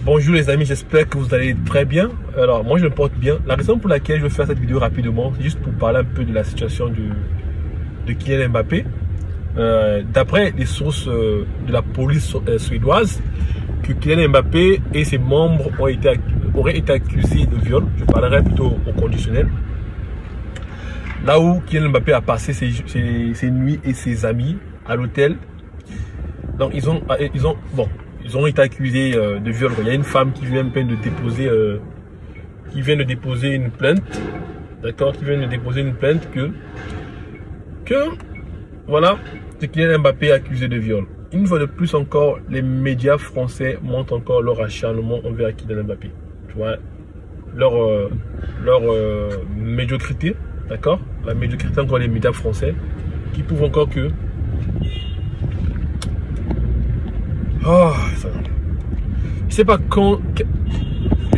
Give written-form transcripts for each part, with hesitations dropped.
Bonjour les amis, j'espère que vous allez très bien. Alors moi je me porte bien. La raison pour laquelle je vais faire cette vidéo rapidement, c'est juste pour parler un peu de la situation de Kylian Mbappé. D'après les sources de la police suédoise, que Kylian Mbappé et ses membres auraient été accusés de viol. Je parlerai plutôt au conditionnel. Là où Kylian Mbappé a passé ses nuits et ses amis à l'hôtel. Donc ils ont été accusés de viol. Il y a une femme qui vient de déposer une plainte, d'accord, qui vient de déposer une plainte que voilà, c'est Kylian Mbappé est accusé de viol. Une fois de plus encore, les médias français montrent encore leur acharnement envers Kylian Mbappé. Tu vois, leur médiocrité, d'accord, la médiocrité encore les médias français qui prouvent encore que je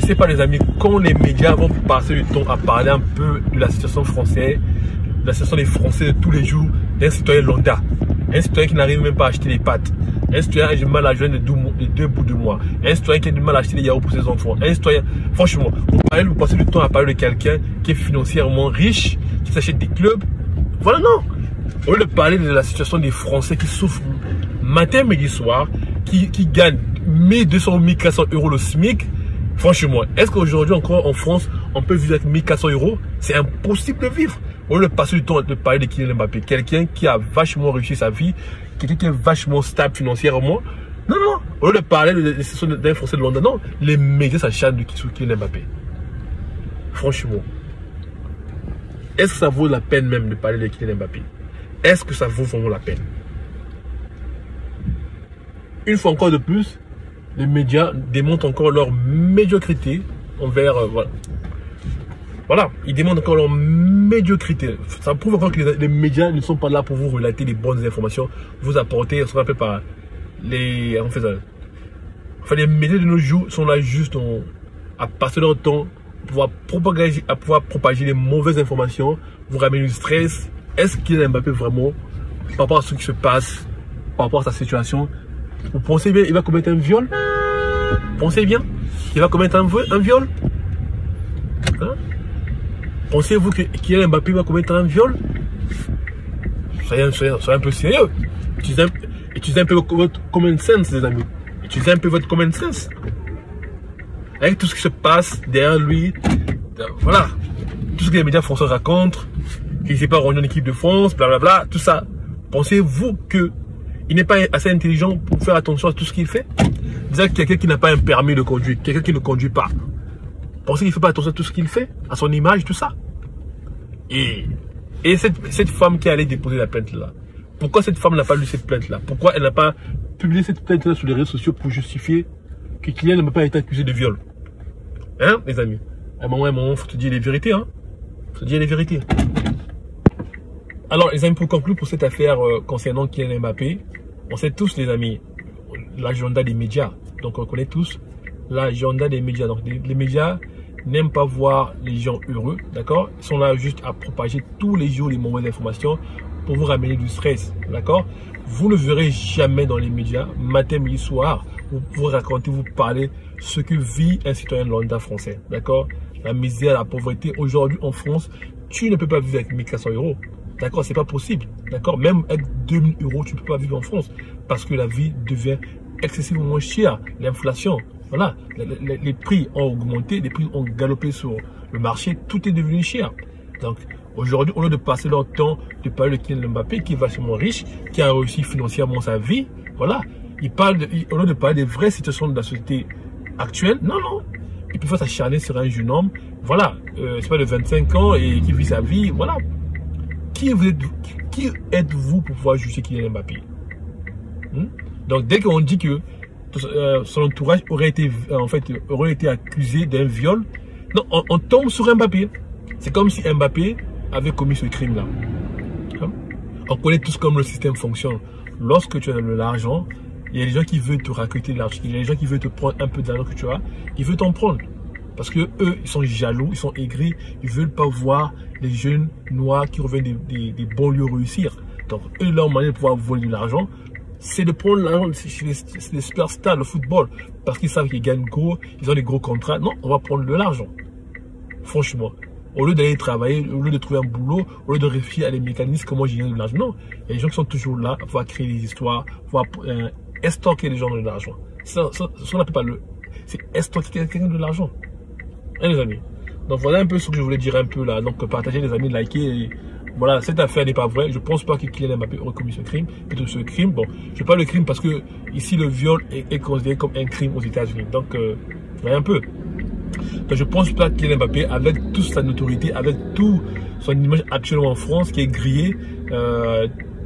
sais pas les amis, quand les médias vont passer du temps à parler un peu de la situation française, de la situation des Français de tous les jours, d'un citoyen lambda, un citoyen qui n'arrive même pas à acheter les pâtes, un citoyen qui a du mal à joindre les deux bouts de mois, un citoyen qui a du mal à acheter les yaourts pour ses enfants, un citoyen, franchement, vous passez du temps à parler de quelqu'un qui est financièrement riche, qui s'achète des clubs, voilà, non. Au lieu de parler de la situation des Français qui souffrent matin, midi, soir, qui gagnent 1200 ou 1400 euros le SMIC, franchement, est-ce qu'aujourd'hui encore en France, on peut vivre avec 1400 euros? C'est impossible de vivre. Au lieu de passer du temps à parler de Kylian Mbappé, quelqu'un qui a vachement réussi sa vie, quelqu'un qui est vachement stable financièrement, non, au lieu de parler de la situation d'un Français de Londres, non, les médias s'acharnent sur Kylian Mbappé. Franchement, est-ce que ça vaut la peine même de parler de Kylian Mbappé? Est-ce que ça vaut vraiment la peine? Une fois encore de plus, les médias démontrent encore leur médiocrité envers... Voilà, ils démontrent encore leur médiocrité. Ça prouve encore que les médias ne sont pas là pour vous relater les bonnes informations, vous apporter, ce qu'on appelle par les... les médias de nos jours sont là juste à passer leur temps à pouvoir propager les mauvaises informations, vous ramener du stress. Est-ce qu'il y a Mbappé vraiment, par rapport à ce qui se passe, par rapport à sa situation, vous pensez bien qu'il va commettre un viol? Pensez bien qu'il va commettre un viol? Hein? Pensez-vous que Kylian Mbappé va commettre un viol? Soyez un peu sérieux. Utilisez un peu votre common sense, les amis. Utilisez un peu votre common sense. Avec tout ce qui se passe derrière lui, voilà, tout ce que les médias français racontent, qu'il ne s'est pas rendu en équipe de France, blablabla, tout ça. Pensez-vous qu'il n'est pas assez intelligent pour faire attention à tout ce qu'il fait? Déjà, quelqu'un qui n'a pas un permis de conduire, quelqu'un qui ne conduit pas, pensez qu'il ne fait pas attention à tout ce qu'il fait, à son image, tout ça. Et cette femme qui allait déposer la plainte là, pourquoi cette femme n'a pas lu cette plainte là? Pourquoi elle n'a pas publié cette plainte là sur les réseaux sociaux pour justifier que Kylian n'a pas été accusé de viol? Hein, les amis? À un moment, il faut te dire les vérités, hein? Faut te dire les vérités. Alors, les amis, pour conclure pour cette affaire concernant Kylian Mbappé, on sait tous, les amis, l'agenda des médias. Donc, on connaît tous l'agenda des médias. Donc, les médias n'aiment pas voir les gens heureux, d'accord? Ils sont là juste à propager tous les jours les mauvaises informations pour vous ramener du stress, d'accord? Vous ne verrez jamais dans les médias, matin, midi, soir, vous racontez, vous parlez ce que vit un citoyen lambda français, d'accord? La misère, la pauvreté. Aujourd'hui, en France, tu ne peux pas vivre avec 1400 euros. D'accord, c'est pas possible. D'accord, même avec 2000 euros, tu ne peux pas vivre en France parce que la vie devient excessivement chère. L'inflation, voilà, les prix ont augmenté, les prix ont galopé sur le marché, tout est devenu cher. Donc aujourd'hui, au lieu de passer leur temps de parler de Kylian Mbappé, qui est vachement riche, qui a réussi financièrement sa vie, voilà, au lieu de parler des vraies situations de la société actuelle, non, ils peuvent s'acharner sur un jeune homme, voilà, c'est pas de 25 ans et qui vit sa vie, voilà. Qui êtes-vous pour pouvoir juger Kylian Mbappé? Donc dès qu'on dit que son entourage aurait été accusé d'un viol, non, on tombe sur Mbappé. C'est comme si Mbappé avait commis ce crime-là. On connaît tous comment le système fonctionne. Lorsque tu as de l'argent, il y a des gens qui veulent te raqueter de l'argent. Il y a des gens qui veulent te prendre un peu d'argent que tu as. Ils veulent t'en prendre. Parce que eux, ils sont jaloux, ils sont aigris, ils ne veulent pas voir les jeunes noirs qui reviennent des banlieues réussir. Donc, eux, leur manière de pouvoir voler de l'argent, c'est de prendre l'argent chez les superstars, le football, parce qu'ils savent qu'ils gagnent gros, ils ont des gros contrats. Non, on va prendre de l'argent. Franchement. Au lieu d'aller travailler, au lieu de trouver un boulot, au lieu de réfléchir à des mécanismes, comment j'ai gagné de l'argent. Non, il y a des gens qui sont toujours là, pour créer des histoires, pour estoquer les gens de l'argent. Ça, on n'appelle pas c'est estoquer quelqu'un de l'argent. Hein, les amis. Donc voilà un peu ce que je voulais dire un peu là. Donc partagez les amis, likez. Et voilà, cette affaire n'est pas vraie. Je pense pas que Kylian Mbappé aurait commis ce crime. Plutôt ce crime. Bon, je parle de crime parce que ici le viol est considéré comme un crime aux États-Unis. Donc voilà un peu. Donc je pense pas que Kylian Mbappé, avec toute sa notoriété, avec tout son image actuellement en France qui est grillée,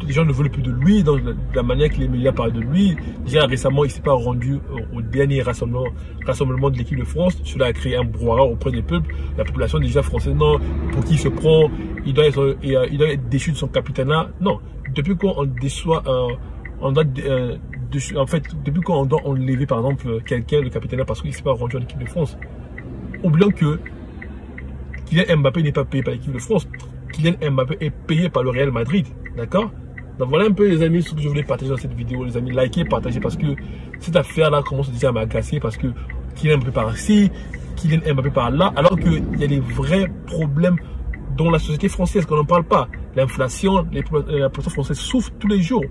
les gens ne veulent plus de lui, donc la manière que les médias parlent de lui. Déjà récemment, il ne s'est pas rendu au dernier rassemblement de l'équipe de France. Cela a créé un brouhaha auprès des peuples. La population déjà française, non, pour qui il se prend, il doit être déchu de son capitanat. Non, depuis qu'on déçoit, en fait, depuis qu'on doit enlever par exemple quelqu'un, le capitanat, parce qu'il ne s'est pas rendu en équipe de France. Oublions que Kylian Mbappé n'est pas payé par l'équipe de France. Kylian Mbappé est payé par le Real Madrid. D'accord? Donc voilà un peu les amis ce que je voulais partager dans cette vidéo. Les amis, likez, partagez parce que cette affaire-là commence déjà à m'agacer parce que Kylian Mbappé par ici, Kylian Mbappé par là, alors qu'il y a des vrais problèmes dans la société française qu'on n'en parle pas. L'inflation, la population française souffre tous les jours.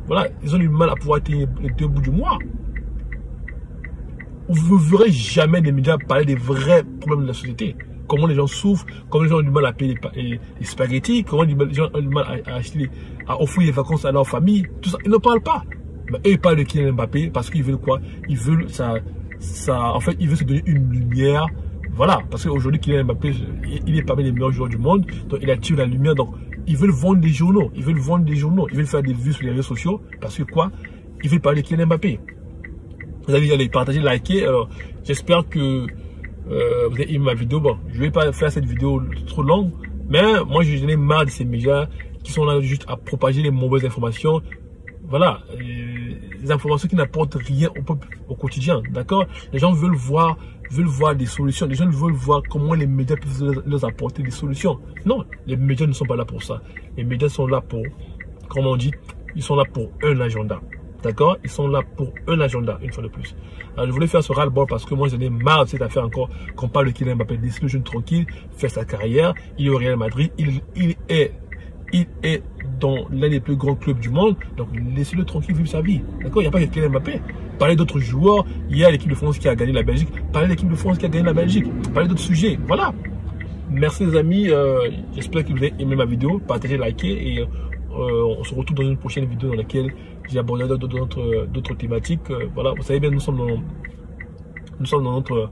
Voilà, ils ont du mal à pouvoir tenir les 2 bouts du mois. Vous ne verrez jamais des médias parler des vrais problèmes de la société. Comment les gens souffrent, comment les gens ont du mal à payer les spaghettis, comment les gens ont du mal à offrir des vacances à leur famille. Tout ça, ils ne parlent pas. Mais eux, ils parlent de Kylian Mbappé parce qu'ils veulent quoi? Ils veulent en fait, ils veulent se donner une lumière. Voilà, parce qu'aujourd'hui, Kylian Mbappé, il est parmi les meilleurs joueurs du monde. Donc, il attire la lumière. Donc, ils veulent vendre des journaux. Ils veulent vendre des journaux. Ils veulent faire des vues sur les réseaux sociaux. Parce que quoi? Ils veulent parler de Kylian Mbappé. Vous allez partager, liker. Alors, j'espère que vous avez aimé ma vidéo. Bon, je ne vais pas faire cette vidéo trop longue, mais moi, j'en ai marre de ces médias qui sont là juste à propager les mauvaises informations. Voilà, les informations qui n'apportent rien au peuple au quotidien. D'accord? Les gens veulent voir des solutions. Les gens veulent voir comment les médias peuvent leur apporter des solutions. Non, les médias ne sont pas là pour ça. Les médias sont là pour, comme on dit, ils sont là pour un agenda. D'accord? Ils sont là pour un agenda, une fois de plus. Alors, je voulais faire ce ras-le-bol parce que moi, j'en ai marre de cette affaire encore. Qu'on parle de Kylian Mbappé, laissez le jeune tranquille, faire sa carrière. Il est au Real Madrid. Il est dans l'un des plus grands clubs du monde. Donc, laissez-le tranquille vivre sa vie. D'accord? Il n'y a pas que Kylian Mbappé. Parlez d'autres joueurs. Il y a l'équipe de France qui a gagné la Belgique. Parlez de l'équipe de France qui a gagné la Belgique. Parlez d'autres sujets. Voilà. Merci les amis. J'espère que vous avez aimé ma vidéo. Partagez, likez et on se retrouve dans une prochaine vidéo dans laquelle j'ai abordé d'autres thématiques. Voilà, vous savez bien, nous sommes dans notre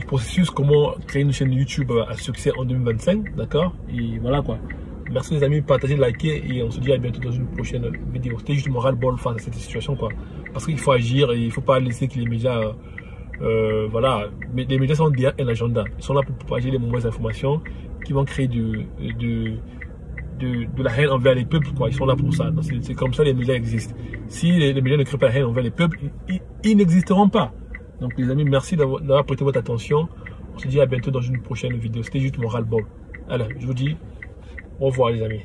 processus, comment créer une chaîne YouTube à succès en 2025, d'accord? Et voilà quoi. Merci les amis, partagez, likez et on se dit à bientôt dans une prochaine vidéo. C'était juste mon ras-le-bol face à cette situation quoi. Parce qu'il faut agir et il ne faut pas laisser que les médias, voilà, mais les médias sont derrière un agenda. Ils sont là pour propager les mauvaises informations qui vont créer de la haine envers les peuples, quoi. Ils sont là pour ça. C'est comme ça les médias existent. Si les médias ne créent pas la haine envers les peuples, ils n'existeront pas. Donc les amis, merci d'avoir prêté votre attention. On se dit à bientôt dans une prochaine vidéo. C'était juste mon ras-le-bol. Alors, je vous dis au revoir les amis.